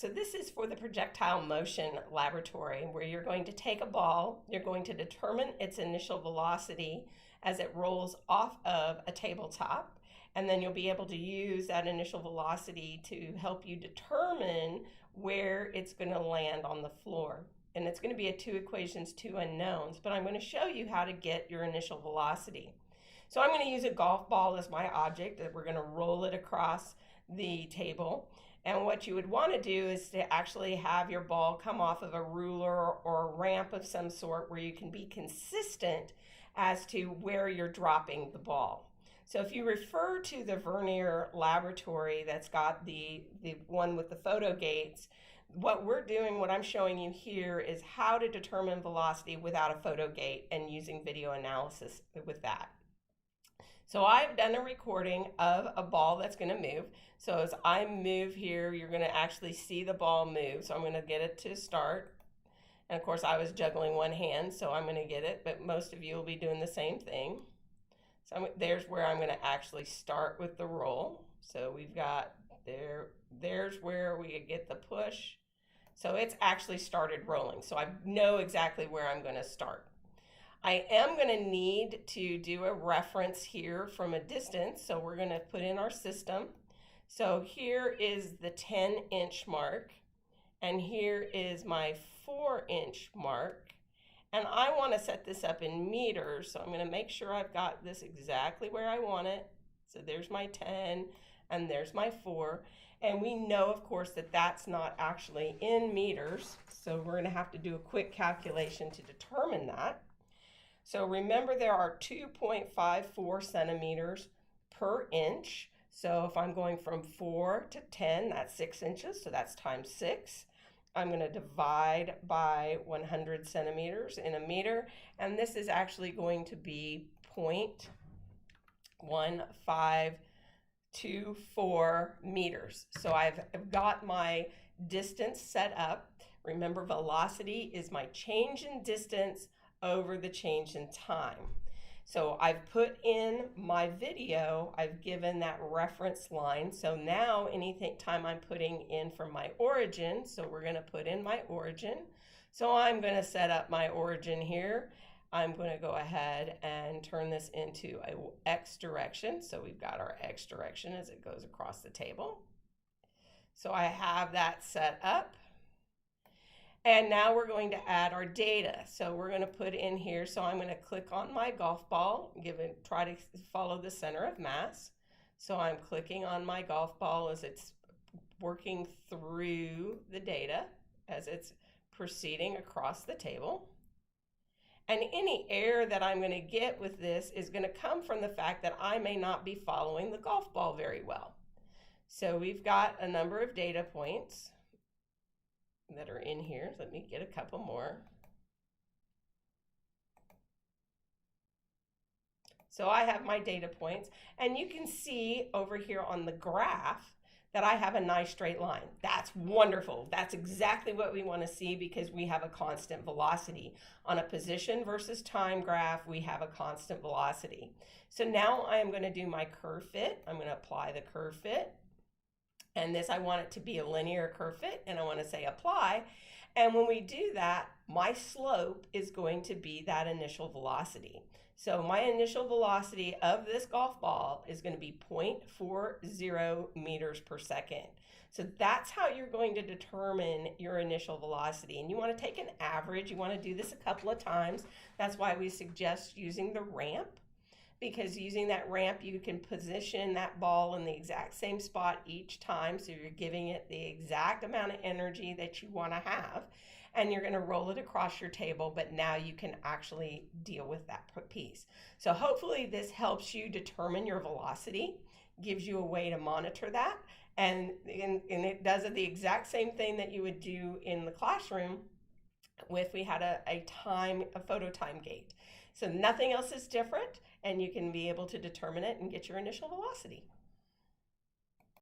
So this is for the projectile motion laboratory, where you're going to take a ball, you're going to determine its initial velocity as it rolls off of a tabletop, and then you'll be able to use that initial velocity to help you determine where it's going to land on the floor. And it's going to be a 2 equations, 2 unknowns, but I'm going to show you how to get your initial velocity. So I'm going to use a golf ball as my object, that we're going to roll it across the table. And what you would want to do is to actually have your ball come off of a ruler or a ramp of some sort, where you can be consistent as to where you're dropping the ball. So if you refer to the Vernier laboratory that's got the one with the photo gates, what we're doing, what I'm showing you here, is how to determine velocity without a photo gate and using video analysis with that. So I've done a recording of a ball that's going to move. So as I move here, you're going to actually see the ball move. So I'm going to get it to start. And of course, I was juggling one hand, so I'm going to get it, but most of you will be doing the same thing. So there's where I'm going to actually start with the roll. So we've got there's where we get the push. So it's actually started rolling. So I know exactly where I'm going to start. I am going to need to do a reference here from a distance. So we're going to put in our system. So here is the 10-inch mark, and here is my 4-inch mark. And I want to set this up in meters, so I'm going to make sure I've got this exactly where I want it. So there's my 10, and there's my 4. And we know, of course, that that's not actually in meters, so we're going to have to do a quick calculation to determine that. So remember, there are 2.54 centimeters per inch. So if I'm going from 4 to 10, that's 6 inches, so that's times 6. I'm going to divide by 100 centimeters in a meter, and this is actually going to be 0.1524 meters. So I've got my distance set up. Remember, velocity is my change in distance over the change in time. So I've put in my video, I've given that reference line. So now time I'm putting in from my origin, so we're going to put in my origin. So I'm going to set up my origin here. I'm going to go ahead and turn this into a X direction. So we've got our X direction as it goes across the table. So I have that set up. And now we're going to add our data. So we're going to put in here, so I'm going to click on my golf ball, try to follow the center of mass. So I'm clicking on my golf ball as it's working through the data, as it's proceeding across the table. And any error that I'm going to get with this is going to come from the fact that I may not be following the golf ball very well. So we've got a number of data points that are in here. Let me get a couple more. So I have my data points, and you can see over here on the graph that I have a nice straight line. That's wonderful. That's exactly what we want to see, because we have a constant velocity. On a position versus time graph, we have a constant velocity. So now I am going to do my curve fit. I'm going to apply the curve fit. And this, I want it to be a linear curve fit, and I want to say apply. And when we do that, my slope is going to be that initial velocity. So my initial velocity of this golf ball is going to be 0.40 meters per second. So that's how you're going to determine your initial velocity. And you want to take an average. You want to do this a couple of times. That's why we suggest using the ramp, because using that ramp, you can position that ball in the exact same spot each time. So you're giving it the exact amount of energy that you want to have, and you're going to roll it across your table, but now you can actually deal with that piece. So hopefully this helps you determine your velocity, gives you a way to monitor that, and it does the exact same thing that you would do in the classroom if we had a photo time gate. So nothing else is different, and you can be able to determine it and get your initial velocity.